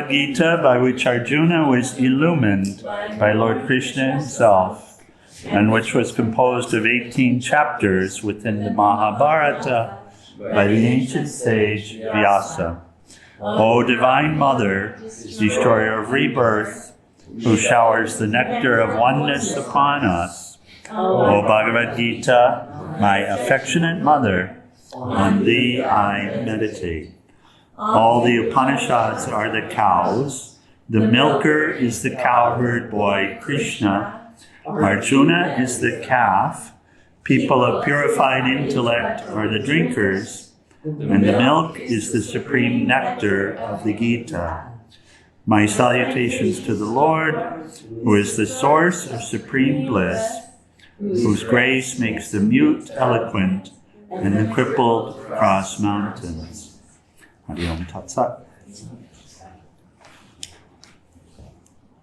Bhagavad Gita, by which Arjuna was illumined by Lord Krishna himself, and which was composed of 18 chapters within the Mahabharata by the ancient sage Vyasa. O Divine Mother, destroyer of rebirth, who showers the nectar of oneness upon us, O Bhagavad Gita, my affectionate mother, on thee I meditate. All the Upanishads are the cows. The milker is the cowherd boy, Krishna. Arjuna is the calf. People of purified intellect are the drinkers. And the milk is the supreme nectar of the Gita. My salutations to the Lord, who is the source of supreme bliss, whose grace makes the mute eloquent and the crippled cross mountains. Hariom Tat Sat.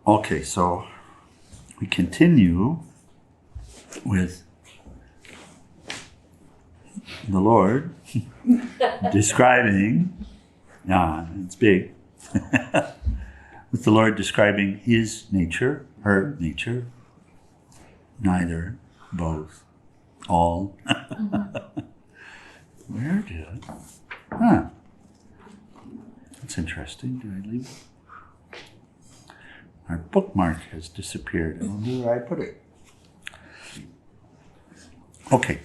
Okay, so we continue with the Lord describing, it's big, with the Lord describing his nature, her nature, neither, both, all. Where did? That's interesting. Did I leave it? Our bookmark has disappeared. I wonder where I put it. Okay.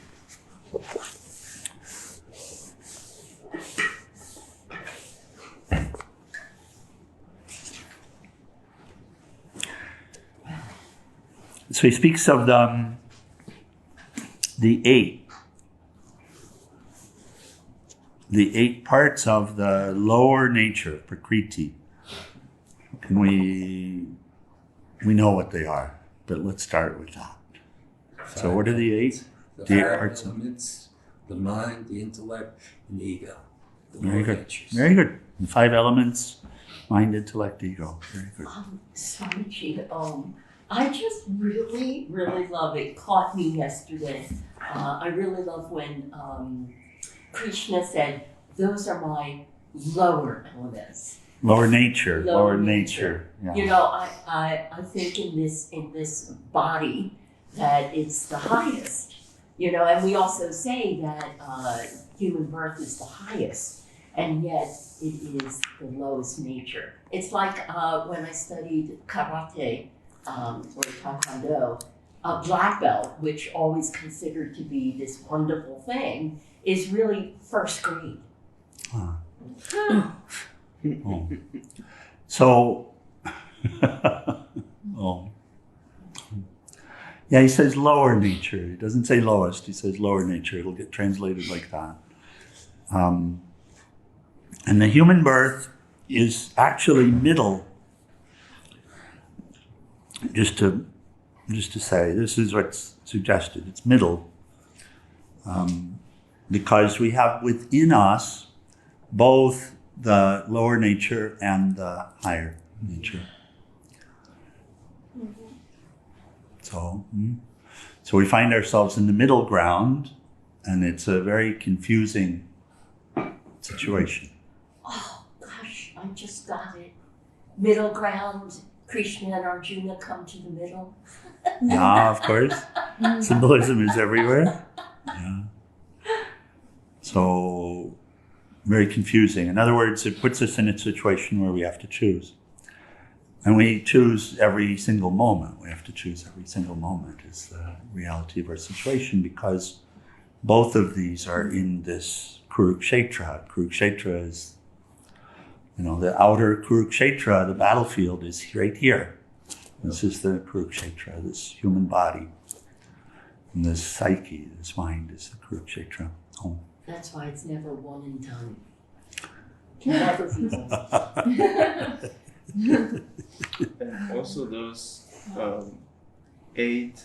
So he speaks of the eight parts of the lower nature, Prakriti. And we know what they are, but let's start with that. So what are the eight? The eight parts elements, the mind, the intellect, and the ego. Very good. Very good. The 5 elements, mind, intellect, ego. Very good. Swami, I just really, really love it. Caught me yesterday. I really love when Krishna said, "Those are my lower elements." Lower nature. Lower nature. Yeah. You know, I think in this body that it's the highest. You know, and we also say that human birth is the highest, and yet it is the lowest nature. It's like when I studied karate or taekwondo, a black belt, which always considered to be this wonderful thing, is really first grade. Oh. So, yeah, he says lower nature. He doesn't say lowest. He says lower nature. It'll get translated like that. And the human birth is actually middle. Just to say, this is what's suggested. It's middle. Because we have within us both the lower nature and the higher nature. So we find ourselves in the middle ground, and it's a very confusing situation. Oh gosh, I just got it. Middle ground, Krishna and Arjuna come to the middle. Yeah, of course. Symbolism is everywhere. Yeah. So, very confusing. In other words, it puts us in a situation where we have to choose. And we choose every single moment. We have to choose every single moment is the reality of our situation, because both of these are in this Kurukshetra. Kurukshetra is, the outer Kurukshetra, the battlefield is right here. This is the Kurukshetra, this human body. And this psyche, this mind is the Kurukshetra home. That's why it's never one and done. Never people. And also those 8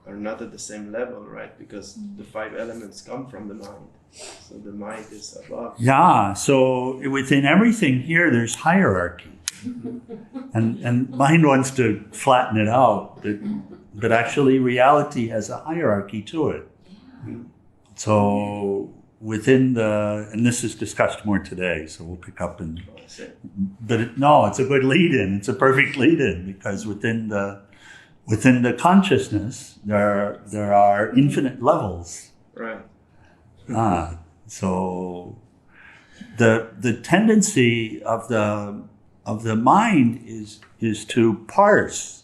are not at the same level, right? Because the 5 elements come from the mind. So the mind is above. Yeah, so within everything here, there's hierarchy. And mind wants to flatten it out, but actually reality has a hierarchy to it. So within the, and this is discussed more today, so we'll pick up and, That's it. but no, it's a good lead-in. It's a perfect lead-in, because within the consciousness, there are infinite levels. Right. So the tendency of the mind is to parse,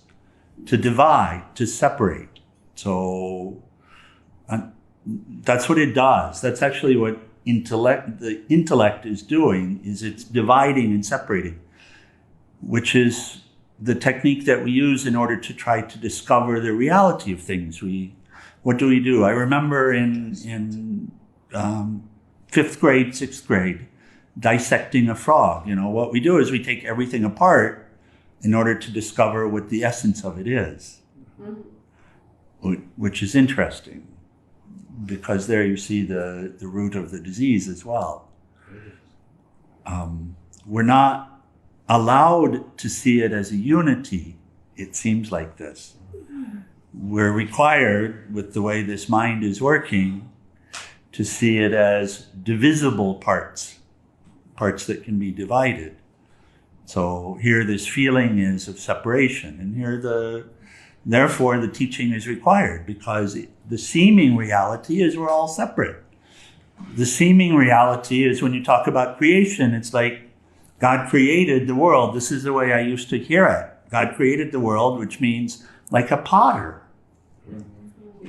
to divide, to separate. So that's what it does. That's actually what the intellect is doing, is it's dividing and separating, which is the technique that we use in order to try to discover the reality of things. What do? I remember in 5th grade, 6th grade, dissecting a frog. What we do is we take everything apart in order to discover what the essence of it is, which is interesting, because there you see the root of the disease as well. We're not allowed to see it as a unity, it seems like this. We're required, with the way this mind is working, to see it as divisible parts that can be divided. So here this feeling is of separation, and here therefore the teaching is required, because the seeming reality is we're all separate. The seeming reality is when you talk about creation, it's like God created the world. This is the way I used to hear it. God created the world, which means like a potter.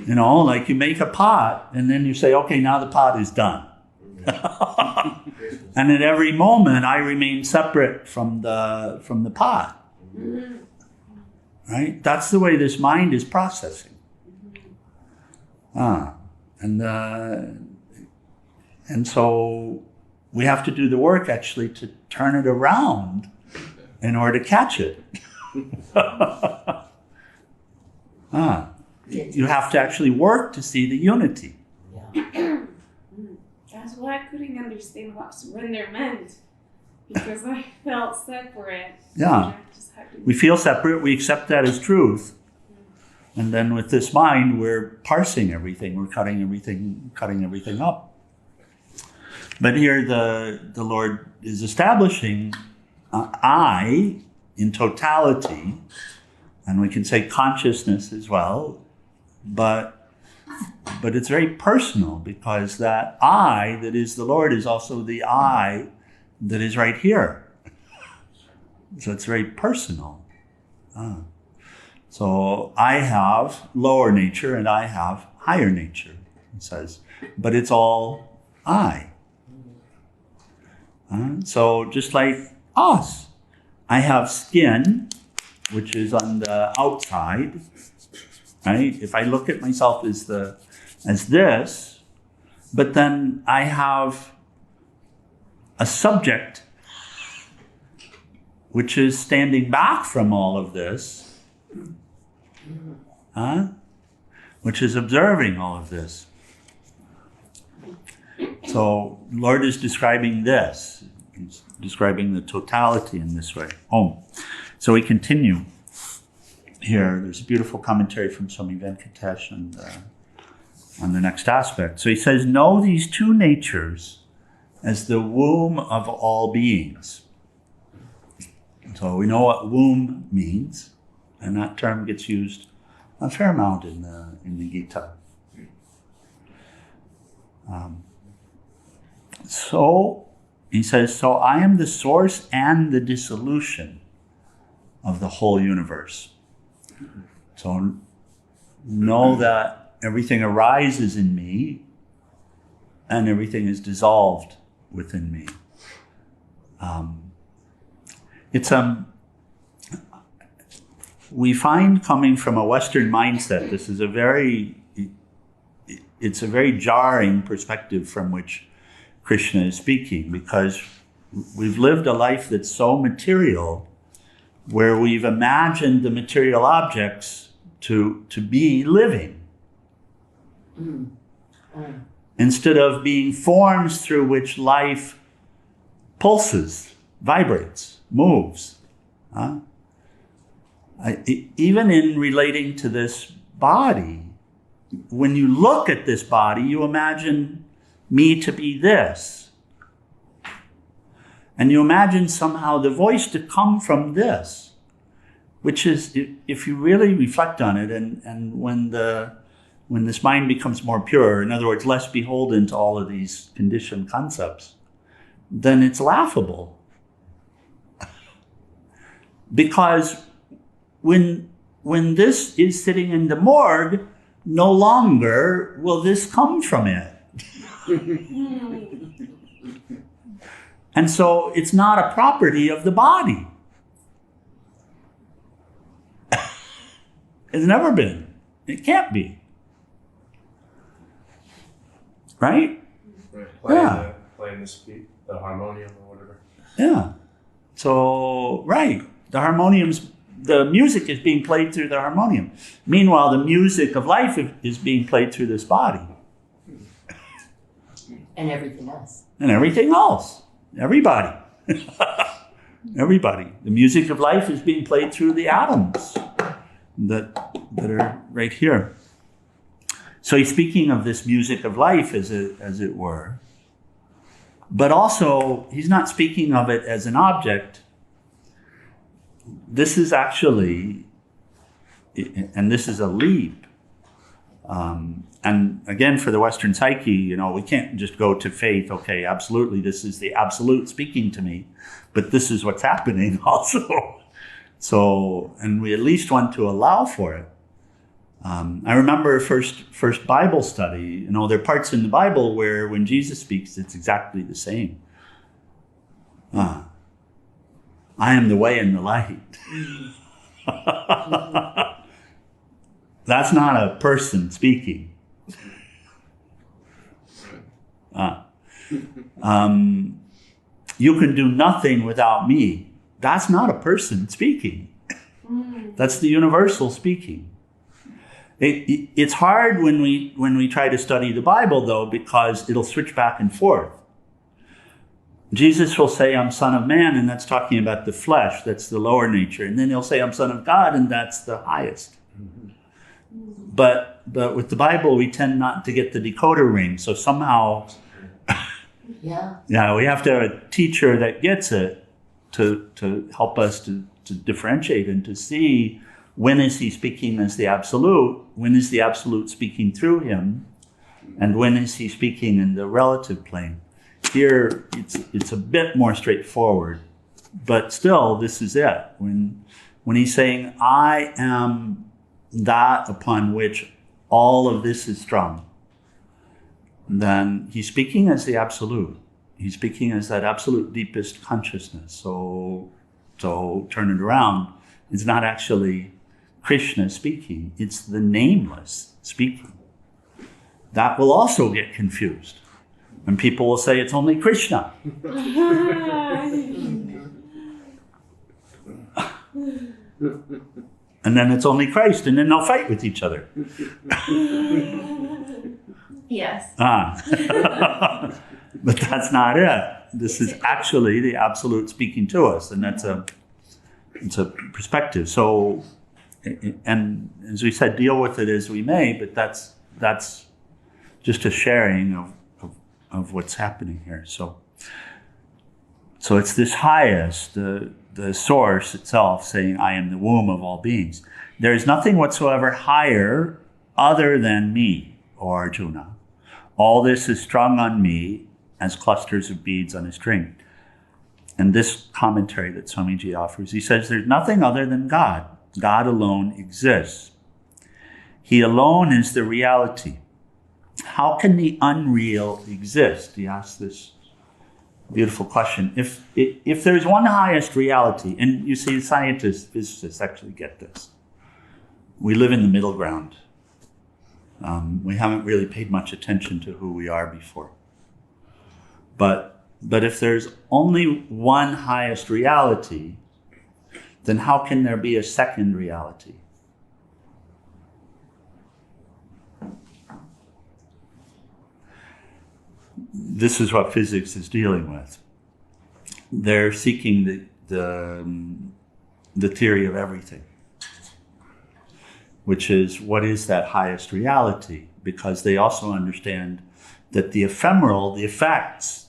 Like you make a pot and then you say, okay, now the pot is done. And at every moment I remain separate from the pot. Right? That's the way this mind is processing. And so we have to do the work actually to turn it around in order to catch it. You have to actually work to see the unity. That's why I couldn't understand what surrender meant, because I felt separate. Yeah. We feel separate, we accept that as truth. And then with this mind, we're parsing everything, we're cutting everything up. But here the Lord is establishing I in totality, and we can say consciousness as well, but it's very personal, because that I that is the Lord is also the I that is right here. So it's very personal. So I have lower nature and I have higher nature, it says, but it's all I. So just like us, I have skin, which is on the outside, right? If I look at myself as this, but then I have a subject which is standing back from all of this, which is observing all of this. So Lord is describing this. He's describing the totality in this way. So we continue here. There's a beautiful commentary from Swami Venkatesananda on the next aspect. So he says, know these two natures as the womb of all beings. So we know what womb means, and that term gets used a fair amount in the Geeta. So he says, so I am the source and the dissolution of the whole universe. So know that everything arises in me and everything is dissolved within me. We find, coming from a Western mindset, this is it's a very jarring perspective from which Krishna is speaking, because we've lived a life that's so material, where we've imagined the material objects to be living, instead of being forms through which life pulses, vibrates, moves. Even in relating to this body, when you look at this body, you imagine me to be this. And you imagine somehow the voice to come from this, which is, if you really reflect on it, and when this mind becomes more pure, in other words, less beholden to all of these conditioned concepts, then it's laughable. Because when this is sitting in the morgue, no longer will this come from it. And so it's not a property of the body. It's never been. It can't be. Right? Playing the harmonium or whatever. Yeah. So, right. The harmonium's, the music is being played through the harmonium. Meanwhile, the music of life is being played through this body. And everything else. And everything else. Everybody. Everybody. The music of life is being played through the atoms that are right here. So he's speaking of this music of life, as it were. But also, he's not speaking of it as an object. This is actually, and this is a leap. And again, for the Western psyche, we can't just go to faith, okay, absolutely, this is the absolute speaking to me, but this is what's happening also. So, and we at least want to allow for it. I remember first Bible study, there are parts in the Bible where when Jesus speaks, it's exactly the same. I am the way and the light. That's not a person speaking. You can do nothing without me. That's not a person speaking. That's the universal speaking. It's hard when we try to study the Bible, though, because it'll switch back and forth. Jesus will say, I'm Son of Man, and that's talking about the flesh. That's the lower nature. And then he'll say, I'm Son of God, and that's the highest. But with the Bible, we tend not to get the decoder ring. So somehow, we have to have a teacher that gets it to help us to differentiate and to see when is he speaking as the absolute, when is the absolute speaking through him, and when is he speaking in the relative plane. Here, it's a bit more straightforward, but still, this is it. When he's saying, I am that upon which all of this is strung, then he's speaking as the absolute. He's speaking as that absolute deepest consciousness. So turn it around. It's not actually Krishna speaking. It's the nameless speaking. That will also get confused. And people will say it's only Krishna. And then it's only Christ, and then they'll fight with each other. Yes. But that's not it. This is actually the absolute speaking to us, and it's a perspective. So, and as we said, deal with it as we may, but that's just a sharing of what's happening here. So it's this highest, the source itself saying, I am the womb of all beings. There is nothing whatsoever higher other than me, O Arjuna. All this is strung on me as clusters of beads on a string. And this commentary that Swamiji offers, he says, there's nothing other than God. God alone exists. He alone is the reality. How can the unreal exist? He asks this beautiful question. If there's one highest reality, and you see scientists, physicists actually get this. We live in the middle ground. We haven't really paid much attention to who we are before. But if there's only one highest reality, then how can there be a second reality? This is what physics is dealing with. They're seeking the theory of everything, which is what is that highest reality? Because they also understand that the ephemeral, the effects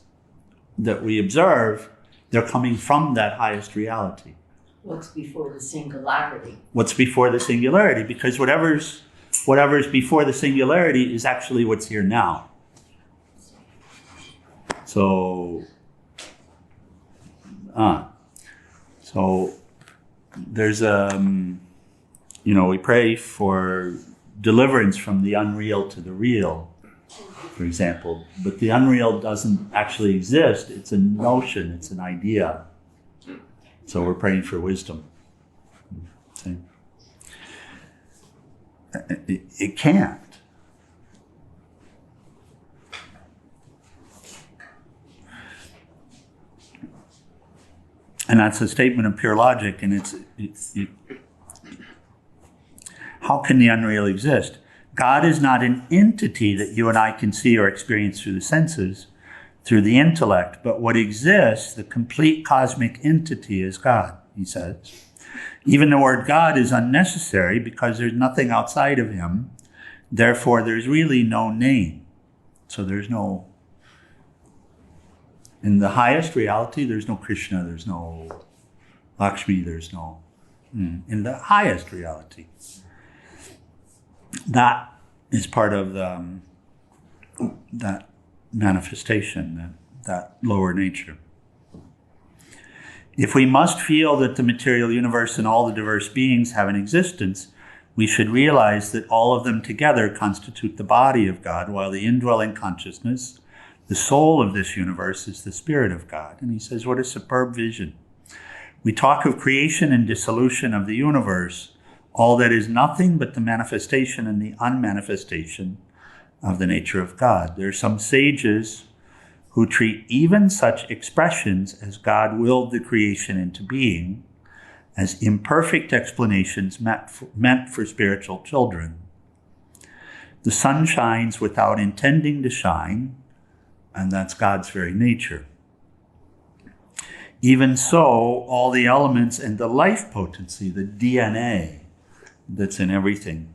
that we observe, they're coming from that highest reality. What's before the singularity? What's before the singularity? Because whatever's before the singularity is actually what's here now. So there's we pray for deliverance from the unreal to the real, for example. But the unreal doesn't actually exist. It's a notion, it's an idea. So we're praying for wisdom. See? It can't. And that's a statement of pure logic, and how can the unreal exist? God is not an entity that you and I can see or experience through the senses, through the intellect, but what exists, the complete cosmic entity, is God, he says. Even the word God is unnecessary because there's nothing outside of him. Therefore, there's really no name. So there's no... In the highest reality, there's no Krishna, there's no Lakshmi, there's no... In the highest reality. That is part of that manifestation, that lower nature. If we must feel that the material universe and all the diverse beings have an existence, we should realize that all of them together constitute the body of God, while the indwelling consciousness, the soul of this universe, is the spirit of God. And he says, what a superb vision. We talk of creation and dissolution of the universe, all that is nothing but the manifestation and the unmanifestation of the nature of God. There are some sages who treat even such expressions as God willed the creation into being as imperfect explanations meant for spiritual children. The sun shines without intending to shine, and that's God's very nature. Even so, all the elements and the life potency, the DNA that's in everything,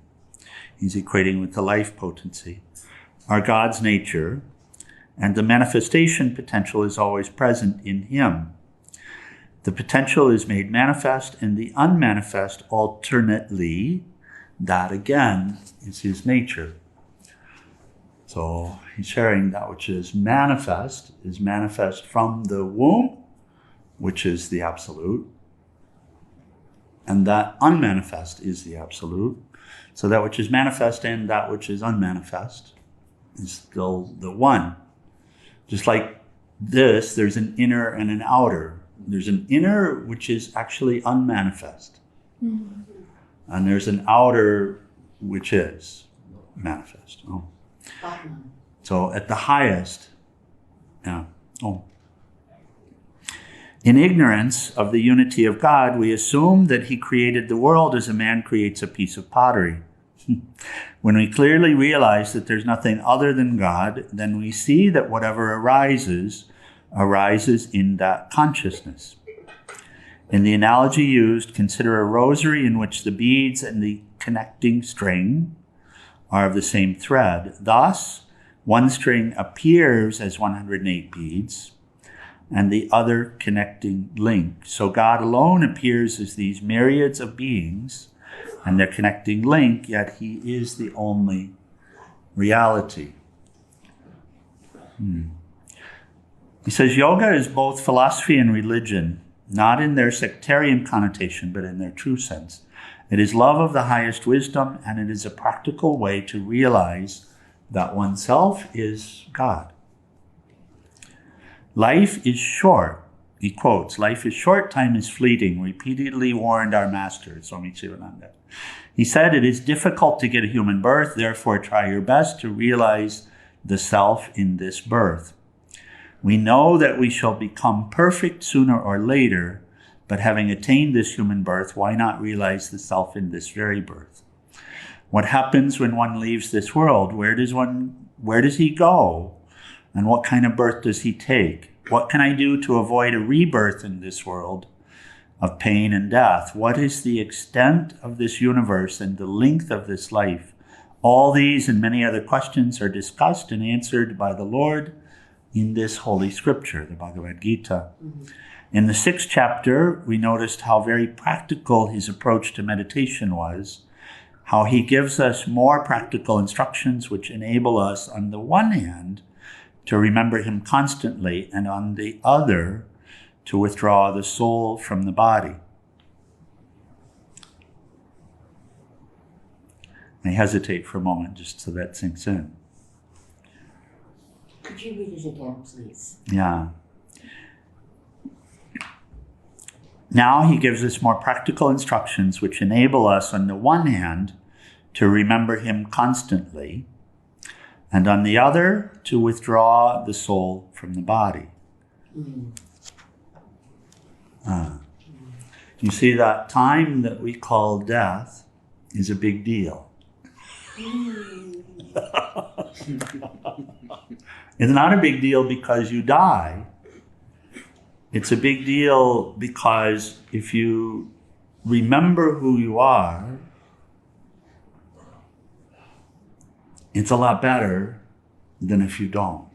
he's equating with the life potency, are God's nature, and the manifestation potential is always present in him. The potential is made manifest, and the unmanifest alternately. That again is his nature. So he's sharing that which is manifest from the womb, which is the absolute, and that unmanifest is the absolute. So that which is manifest and that which is unmanifest is still the one. Just like this, there's an inner and an outer. There's an inner which is actually unmanifest. Mm-hmm. And there's an outer which is manifest. Oh. So at the highest, in ignorance of the unity of God, we assume that he created the world as a man creates a piece of pottery. When we clearly realize that there's nothing other than God, then we see that whatever arises in that consciousness. In the analogy used, consider a rosary in which the beads and the connecting string are of the same thread. Thus, one string appears as 108 beads, and the other connecting link. So God alone appears as these myriads of beings and their connecting link, yet he is the only reality. He says yoga is both philosophy and religion, not in their sectarian connotation, but in their true sense. It is love of the highest wisdom, and it is a practical way to realize that oneself is God. Life is short. He quotes, life is short, time is fleeting, repeatedly warned our master, Swami Chittananda. He said, it is difficult to get a human birth, therefore try your best to realize the self in this birth. We know that we shall become perfect sooner or later, but having attained this human birth, why not realize the self in this very birth? What happens when one leaves this world? Where does he go? And what kind of birth does he take? What can I do to avoid a rebirth in this world of pain and death? What is the extent of this universe and the length of this life? All these and many other questions are discussed and answered by the Lord in this holy scripture, the Bhagavad Gita. In the 6th chapter, we noticed how very practical his approach to meditation was, how he gives us more practical instructions which enable us, on the one hand, to remember him constantly, and on the other, to withdraw the soul from the body. I hesitate for a moment just so that sinks in. Could you read it again, please? Yeah. Now he gives us more practical instructions which enable us, on the one hand, to remember him constantly, and on the other, to withdraw the soul from the body. You see, that time that we call death is a big deal. It's not a big deal because you die. It's a big deal because if you remember who you are, it's a lot better than if you don't.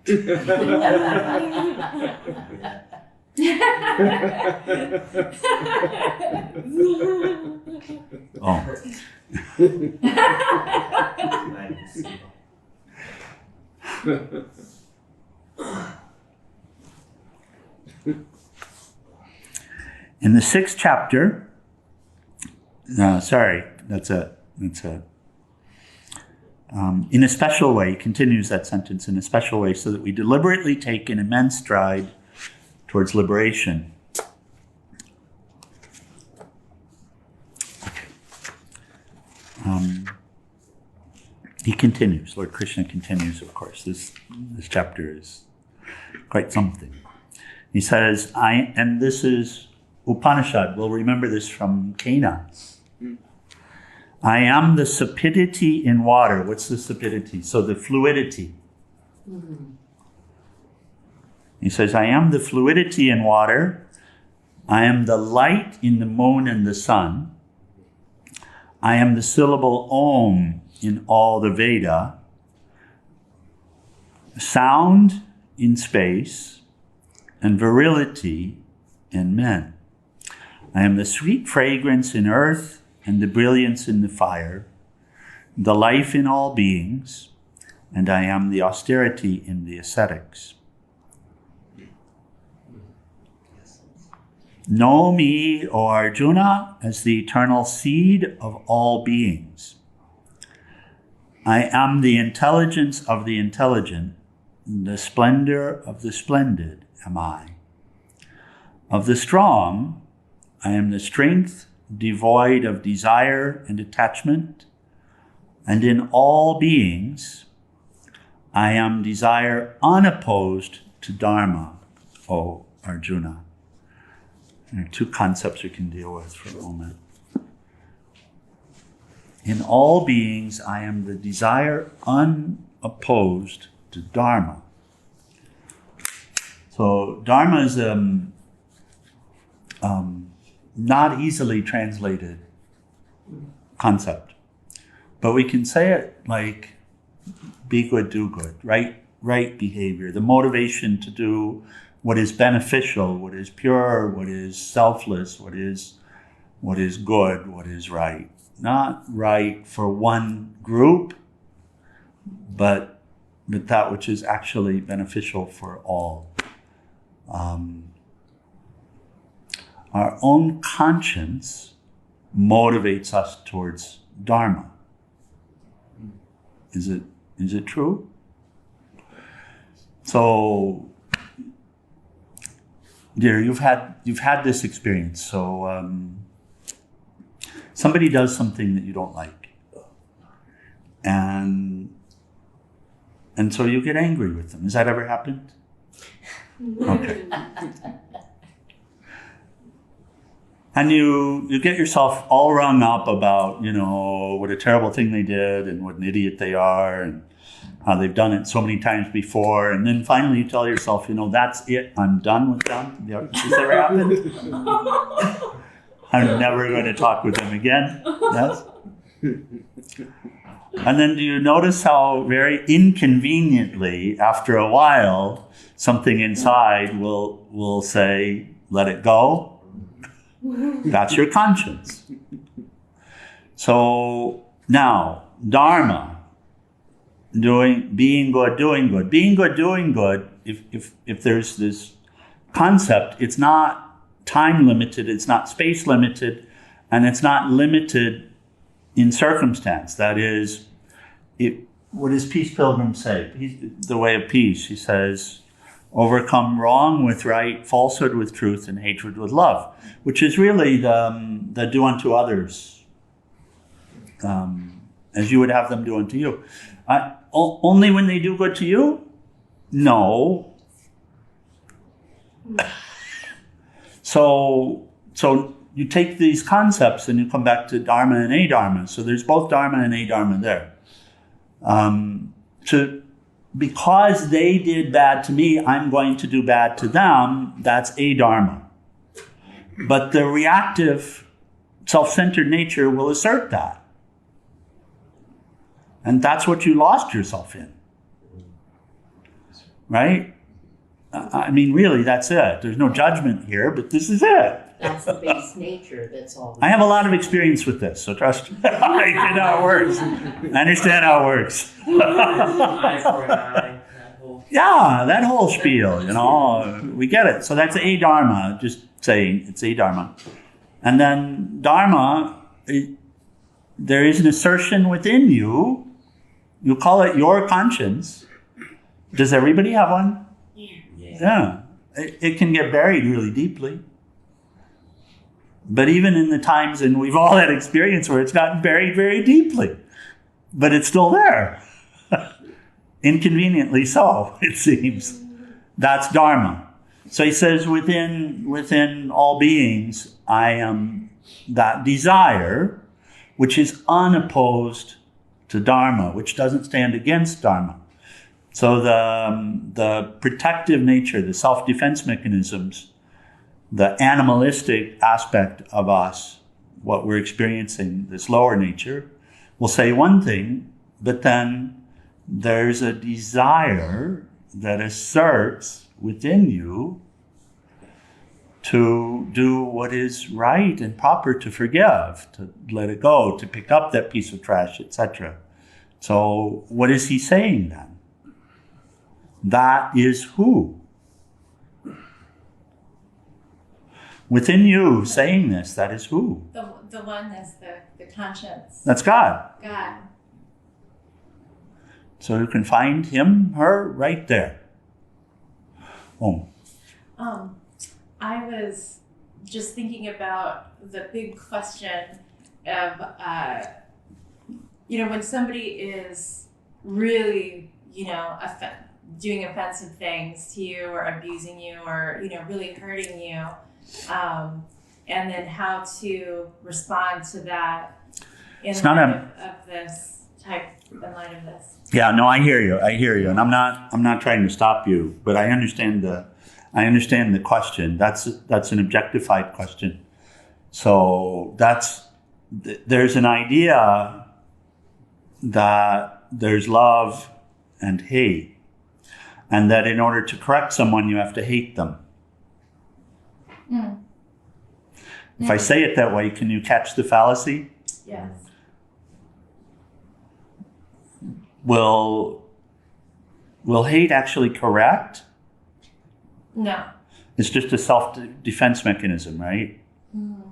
Oh. In the 6th chapter, in a special way, he continues that sentence, in a special way, so that we deliberately take an immense stride towards liberation. He continues, Lord Krishna continues, of course. This chapter is quite something. He says, and this is Upanishad, we'll remember this from Cana. I am the sapidity in water. What's the sapidity? So the fluidity. He says, I am the fluidity in water. I am the light in the moon and the sun. I am the syllable Om in all the Veda. Sound in space and virility in men. I am the sweet fragrance in earth and the brilliance in the fire, the life in all beings, and I am the austerity in the ascetics. Know me, O Arjuna, as the eternal seed of all beings. I am the intelligence of the intelligent, the splendor of the splendid am I. Of the strong, I am the strength devoid of desire and attachment, and in all beings, I am desire unopposed to Dharma, O Arjuna. There are two concepts we can deal with for a moment. In all beings, I am the desire unopposed to Dharma. So Dharma is not easily translated concept, but we can say it like be good, do good, right behavior, the motivation to do what is beneficial, what is pure, what is selfless, what is good, what is right. Not right for one group, but that which is actually beneficial for all. Our own conscience motivates us towards Dharma. Is it true? So, dear, you've had this experience. So somebody does something that you don't like, and so you get angry with them. Has that ever happened? Okay. And you get yourself all rung up about, what a terrible thing they did and what an idiot they are and how they've done it so many times before. And then finally you tell yourself, that's it. I'm done with them. Has that ever happened? I'm never going to talk with them again. Yes? And then do you notice how very inconveniently, after a while, something inside will say, let it go? That's your conscience. So now, Dharma, being good, doing good. Being good, doing good, if there's this concept, it's not time limited, it's not space limited, and it's not limited in circumstance. That is, what does Peace Pilgram say? The way of peace, he says, overcome wrong with right, falsehood with truth, and hatred with love, which is really the do unto others as you would have them do unto you. Only when they do good to you? No. So you take these concepts and you come back to Dharma and A-Dharma. So there's both Dharma and A-Dharma there. Because they did bad to me, I'm going to do bad to them. That's A-Dharma. But the reactive, self-centered nature will assert that. And that's what you lost yourself in. Right? I mean, really, that's it. There's no judgment here, but this is it. That's the base nature. That's all. I have a lot of experience with this, so trust me. I know how it works. I understand how it works. Eye for an eye. Yeah, that whole spiel, we get it. So that's A-Dharma, just saying it's A-Dharma. And then Dharma, there is an assertion within you. You call it your conscience. Does everybody have one? Yeah. It can get buried really deeply. But even in the times, and we've all had experience where it's gotten buried very deeply, but it's still there. Inconveniently so, it seems. That's Dharma. So he says, within all beings, I am that desire, which is unopposed to Dharma, which doesn't stand against Dharma. So the protective nature, the self-defense mechanisms, the animalistic aspect of us, what we're experiencing, this lower nature, will say one thing, but then there's a desire that asserts within you to do what is right and proper, to forgive, to let it go, to pick up that piece of trash, etc. So what is he saying then? That is who? Within you saying this, that is who? The one that's the conscience. That's God. God. So you can find him, her, right there. Oh. I was just thinking about the big question of, when somebody is really, doing offensive things to you or abusing you or, really hurting you, and then how to respond to that in light of this type, in light of this. Yeah, no, I hear you, and I'm not trying to stop you, but I understand the question. That's an objectified question. So there's an idea that there's love and hate, and that in order to correct someone, you have to hate them. Mm. If I say it that way, can you catch the fallacy? Yes. Will hate actually correct? No. It's just a self-defense mechanism, right? Mm.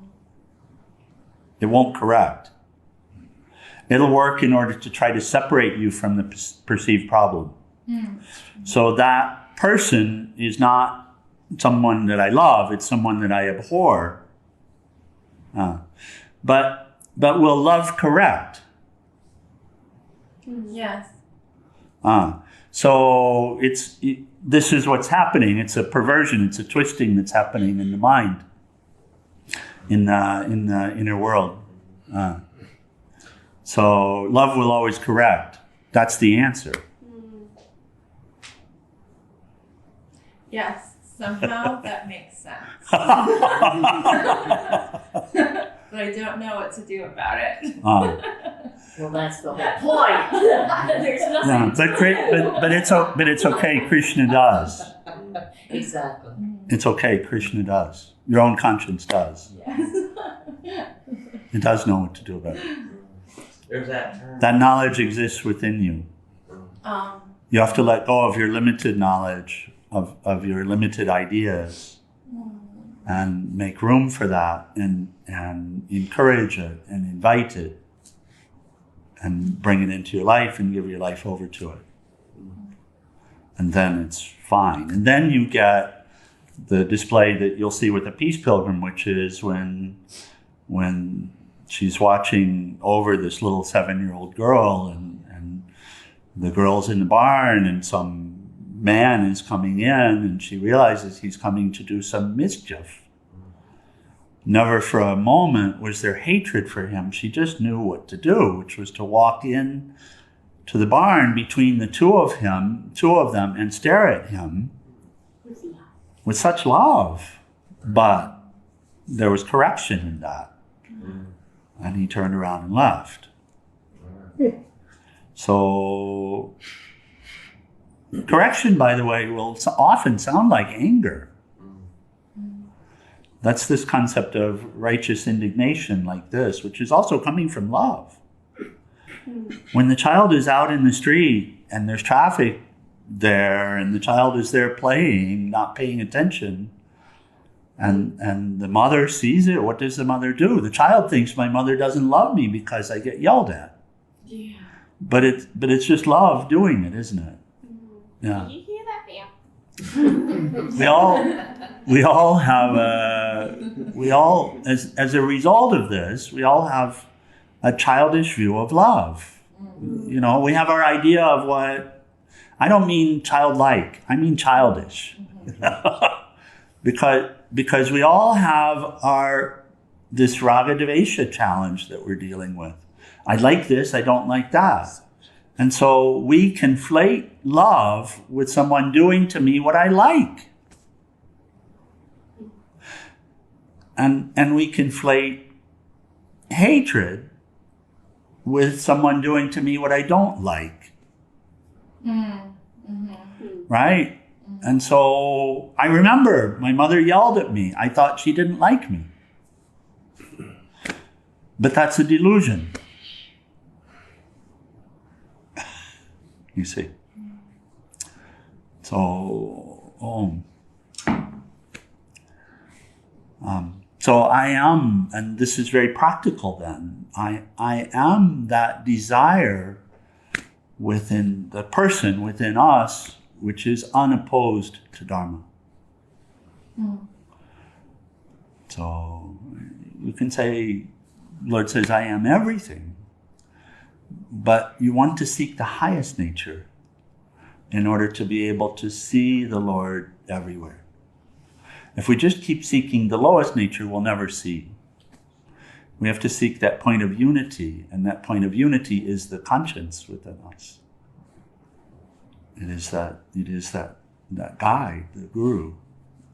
It won't correct. It'll work in order to try to separate you from the perceived problem. Mm. So that person is not someone that I love, it's someone that I abhor. But will love correct? Yes. So this is what's happening. It's a perversion. It's a twisting that's happening in the mind, in the inner world. So love will always correct. That's the answer. Yes. Somehow that makes sense. but I don't know what to do about it. Well, that's the whole point. There's nothing. Yeah, but it's okay. Krishna does. Exactly. It's okay. Krishna does. Your own conscience does. It does know what to do about it. There's that term. That knowledge exists within you. You have to let go of your limited knowledge, of your limited ideas, and make room for that, and encourage it, and invite it, and bring it into your life, and give your life over to it. And then it's fine. And then you get the display that you'll see with the Peace Pilgrim, which is when she's watching over this little 7-year-old girl, and the girl's in the barn, and some man is coming in, and she realizes he's coming to do some mischief. Never for a moment was there hatred for him. She just knew what to do, which was to walk in to the barn between the two of them, and stare at him with such love. But there was correction in that. And he turned around and left. So, correction, by the way, will often sound like anger. That's this concept of righteous indignation like this, which is also coming from love. When the child is out in the street and there's traffic there, and the child is there playing, not paying attention, and the mother sees it, what does the mother do? The child thinks my mother doesn't love me because I get yelled at. Yeah. But it's just love doing it, isn't it? Yeah. You hear that, Bam? We all have as a result of this, we all have a childish view of love. You know, we have our idea of what, I don't mean childlike, I mean childish. Because we all have this raga devesha challenge that we're dealing with. I like this, I don't like that. And so we conflate love with someone doing to me what I like. And we conflate hatred with someone doing to me what I don't like. Right? And so I remember my mother yelled at me. I thought she didn't like me. But that's a delusion. You see. So, so I am, and this is very practical then, I am that desire within the person, within us, which is unopposed to Dharma. So you can say, Lord says, I am everything. But you want to seek the highest nature in order to be able to see the Lord everywhere. If we just keep seeking the lowest nature, we'll never see. We have to seek that point of unity, and that point of unity is the conscience within us. It is that guide, the guru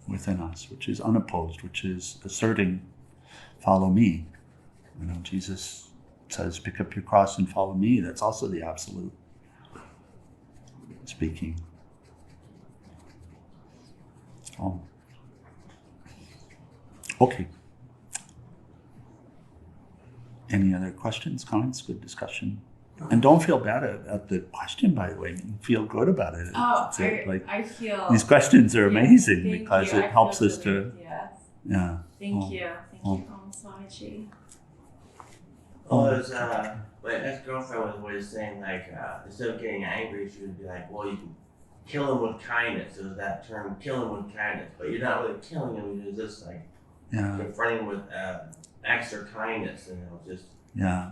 within us, which is unopposed, which is asserting, follow me. You know, Jesus says, pick up your cross and follow me. That's also the absolute speaking. Oh. Okay. Any other questions, comments, good discussion? And don't feel bad at the question, by the way. Feel good about it. I feel... These questions are amazing Thank because you. it helps us to... Yes. Yeah. Thank you. Thank you, Swamiji. My ex-girlfriend was always saying, like, instead of getting angry, she would be like, well, you can kill him with kindness. It was that term, kill him with kindness. But you're not really killing him, you're just, like, confronting him with extra kindness, and it'll just... Yeah.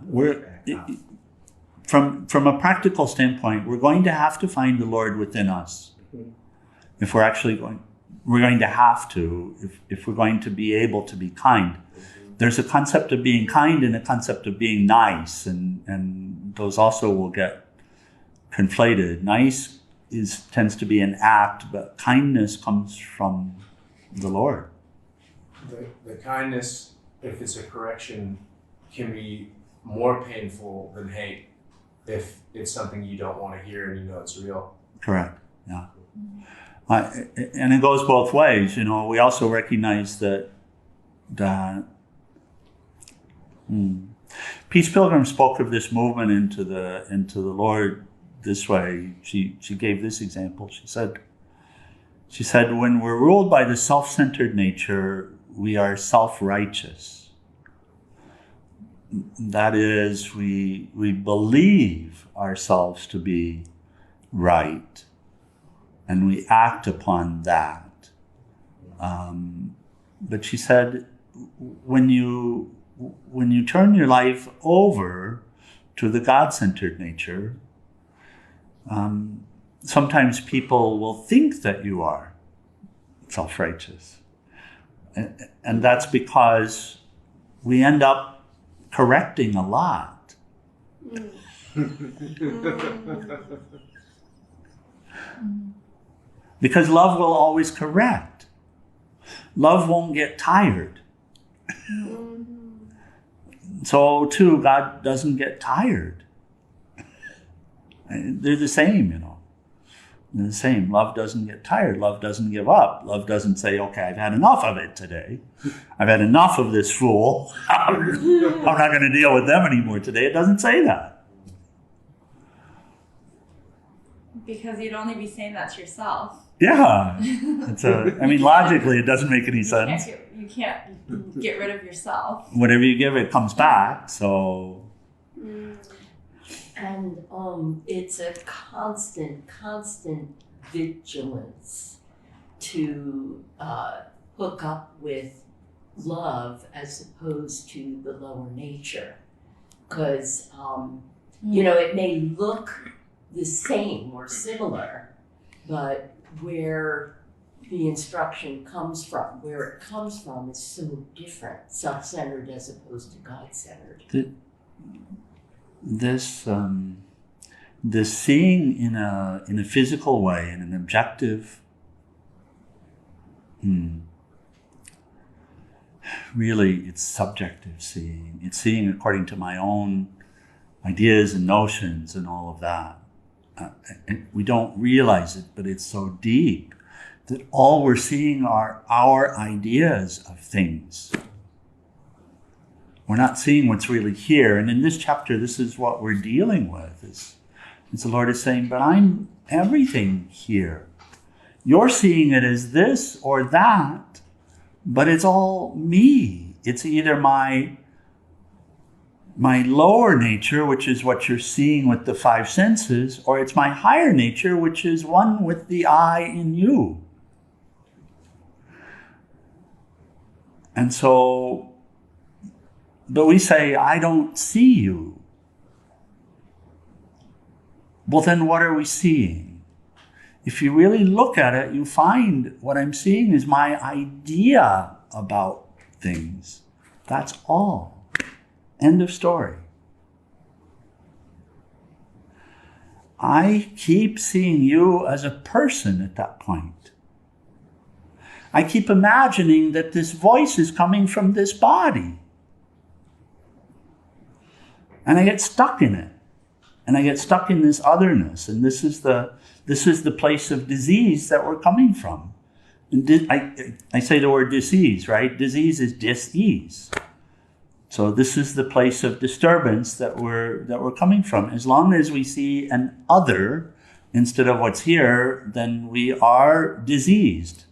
From a practical standpoint, we're going to have to find the Lord within us. If we're actually we're going to have to, if we're going to be able to be kind. There's a concept of being kind and a concept of being nice, and those also will get conflated. Nice tends to be an act, but kindness comes from the Lord. The kindness if it's a correction, can be more painful than hate if it's something you don't want to hear and you know it's real. Correct. Yeah. And it goes both ways. You know, we also recognize that Peace Pilgrim spoke of this movement into the Lord this way. She gave this example. She said, when we're ruled by the self-centered nature, we are self-righteous. That is, we believe ourselves to be right, and we act upon that. But she said, when you turn your life over to the God-centered nature, sometimes people will think that you are self-righteous. And that's because we end up correcting a lot. Because love will always correct. Love won't get tired. So too, God doesn't get tired. They're the same, you know. They're the same. Love doesn't get tired. Love doesn't give up. Love doesn't say, okay, I've had enough of it today. I've had enough of this fool. I'm not going to deal with them anymore today. It doesn't say that. Because you'd only be saying that to yourself. Yeah. Logically, it doesn't make any sense. You can't get rid of yourself. Whatever you give, it comes back. So. And it's a constant vigilance to hook up with love as opposed to the lower nature. Because, it may look the same or similar, but where the instruction comes from, where it comes from is so different, self-centered as opposed to God-centered. This seeing in a physical way, in an objective, really it's subjective seeing. It's seeing according to my own ideas and notions and all of that. And we don't realize it, but it's so deep that all we're seeing are our ideas of things. We're not seeing what's really here. And in this chapter, this is what we're dealing with. Is the Lord is saying, but I'm everything here. You're seeing it as this or that, but it's all me. It's either my lower nature, which is what you're seeing with the five senses, or it's my higher nature, which is one with the I in you. And so, but we say, I don't see you. Well, then what are we seeing? If you really look at it, you find what I'm seeing is my idea about things. That's all. End of story. I keep seeing you as a person at that point. I keep imagining that this voice is coming from this body. And I get stuck in it. And I get stuck in this otherness. And this is the place of disease that we're coming from. And I say the word disease, right? Disease is dis-ease. So this is the place of disturbance that we're coming from. As long as we see an other instead of what's here, then we are diseased.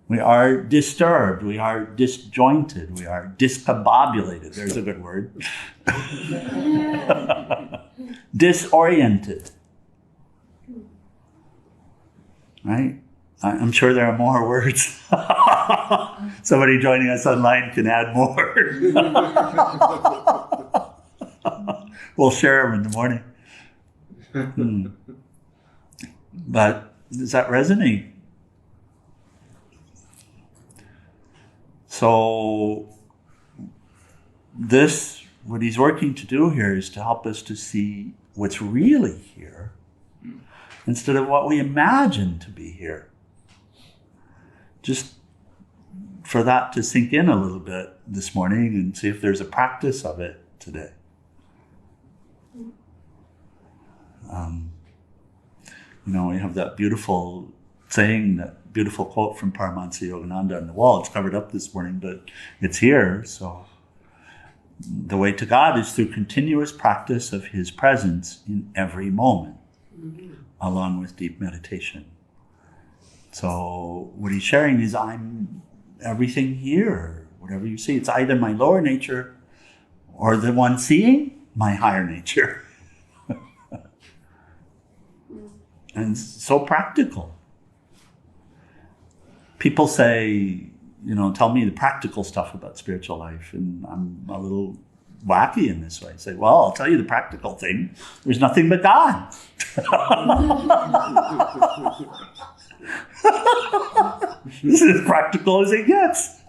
We are disturbed. We are disjointed. We are discombobulated. There's a good word. Disoriented. Right? I'm sure there are more words. Somebody joining us online can add more. We'll share them in the morning. But does that resonate? So what he's working to do here is to help us to see what's really here instead of what we imagine to be here. Just for that to sink in a little bit this morning and see if there's a practice of it today. We have that beautiful saying, that beautiful quote from Paramahansa Yogananda on the wall. It's covered up this morning, but it's here. So the way to God is through continuous practice of His presence in every moment, along with deep meditation. So what he's sharing is, I'm everything here, whatever you see. It's either my lower nature or the one seeing, my higher nature. And so practical. People say, tell me the practical stuff about spiritual life, and I'm a little wacky in this way. I say, well, I'll tell you the practical thing. There's nothing but God. This is as practical as it gets.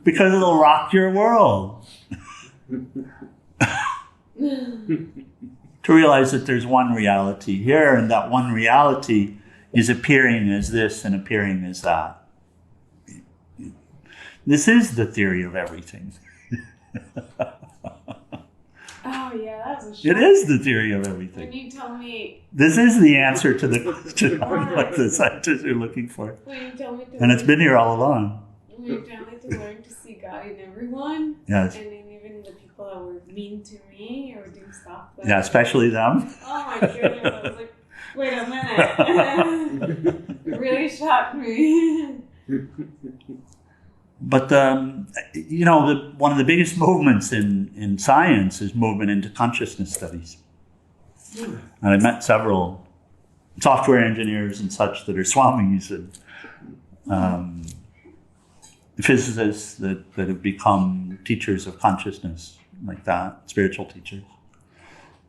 Because it'll rock your world. To realize that there's one reality here, and that one reality is appearing as this and appearing as that. This is the theory of everything. Oh yeah, that was a shock. It is the theory of everything. When you tell me, This is the answer to what the scientists are looking for. when you tell me to And it's been here all along. when you tell me to learn to see God in everyone, Yes. and in even the people that were mean to me or doing stuff. That, Yeah, especially them. Oh my goodness! I was like, wait a minute. It really shocked me. But, one of the biggest movements in science is movement into consciousness studies. And I met several software engineers and such that are Swamis and physicists that have become teachers of consciousness, like that, spiritual teachers.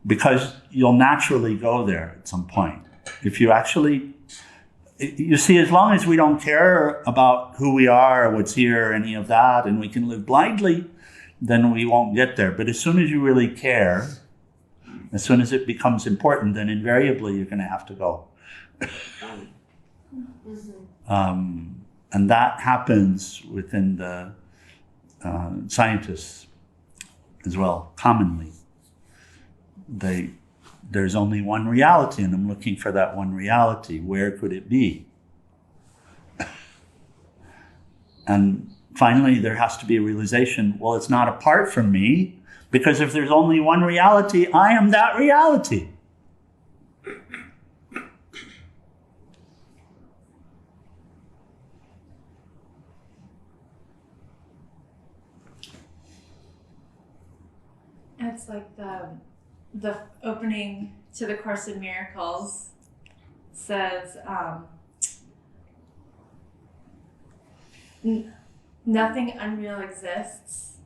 Because you'll naturally go there at some point. If you actually... You see, as long as we don't care about who we are, what's here, any of that, and we can live blindly, then we won't get there. But as soon as you really care, as soon as it becomes important, then invariably you're going to have to go. And that happens within the scientists as well, commonly. There's only one reality, and I'm looking for that one reality. Where could it be? And finally, there has to be a realization, well, it's not apart from me, because if there's only one reality, I am that reality. It's like the opening to the Course in Miracles says, nothing unreal exists.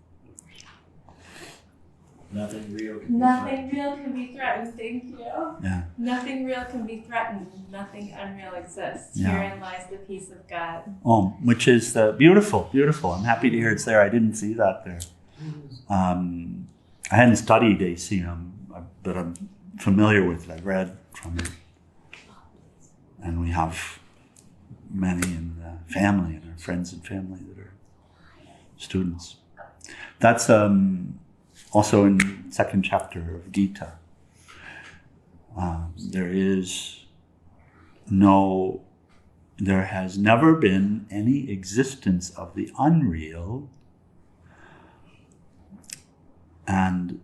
Nothing real. Nothing real can be threatened. Thank you. Yeah. Nothing real can be threatened. Nothing unreal exists. Yeah. Herein lies the peace of God. Oh, which is beautiful, beautiful. I'm happy to hear it's there. I didn't see that there. I hadn't studied ACM, but I'm familiar with it. I've read from it. And we have many in the family and our friends and family that are students. That's also in the second chapter of Geeta. There has never been any existence of the unreal, and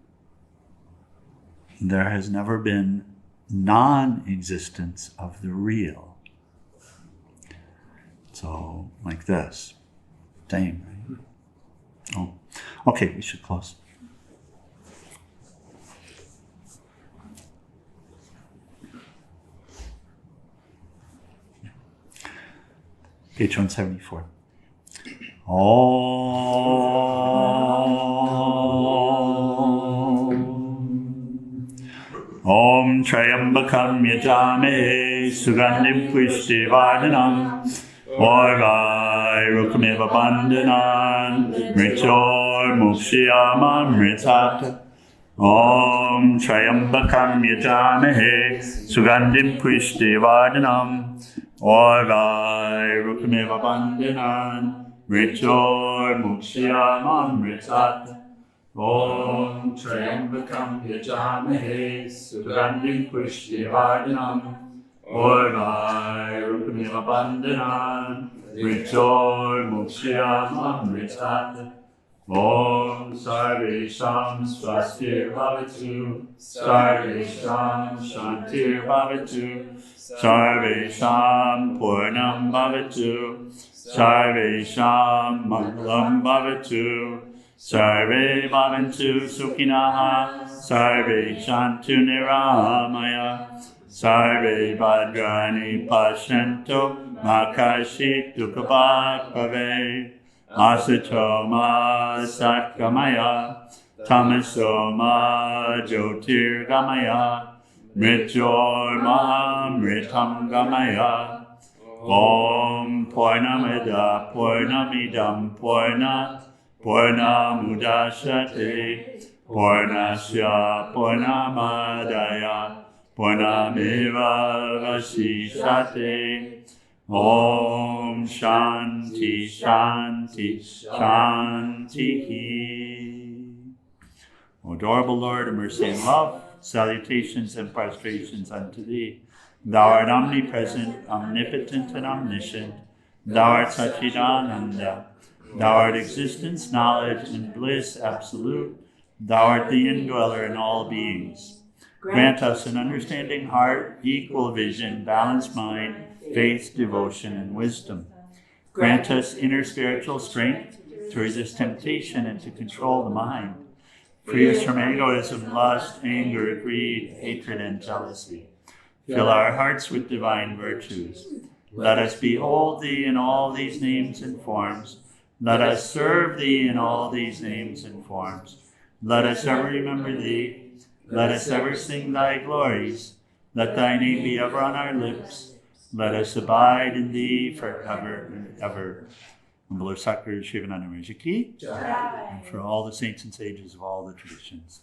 there has never been non-existence of the real. So, like this. Same, right? Oh, okay, we should close. Page 174. Om Trayambakam Yajame Sugandhim Pushtivardhanam Orvai Rukameva Bandhanan Mritor Mukshiyamam Mritata Om Trayambakam Yajame Sugandhim Pushtivardhanam Orvai Rukameva Bandinan, Ritor Mukshyam Amritat, Om Triambakam Yajamahe, Sugandhim Pushtivardhanam, Orvai Rukameva Bandinan, Ritor Mukshyam Amritat, Om Sarvesham Swastir Bhavatu, Sarvesham Shantir Bhavatu, Sarvesham Purnam Bhavatu, Sarvesham Mangalam Bhavatu, Sarve Bhavantu Sukhinaha, Sarve Shantu Niramaya, Sarve Bhadrani Pashanto, Makashit Dukhabhat Bhave, Asatoma Satkamaya, Tamasoma Jyotirgamaya, Mrityur Mritam Gamaya. Om Purnamida Purnamidam Purnat Purnamudashate Purnasya Purnamadaya Purnameva Vasishate. Om Shanti Shanti Shanti. O adorable Lord of mercy and love, salutations and prostrations unto thee. Thou art omnipresent, omnipotent, and omniscient. Thou art Satchidananda. Thou art existence, knowledge, and bliss absolute. Thou art the indweller in all beings. Grant us an understanding heart, equal vision, balanced mind, faith, devotion, and wisdom. Grant us inner spiritual strength to resist temptation and to control the mind. Free us from egoism, lust, anger, greed, hatred, and jealousy. Fill our hearts with divine virtues. Let us behold thee in all these names and forms. Let us serve thee in all these names and forms. Let us ever remember thee. Let us ever sing thy glories. Let thy name be ever on our lips. Let us abide in thee forever and ever. And Lord Sakura Shivananda Maharaj Ki, and for all the saints and sages of all the traditions.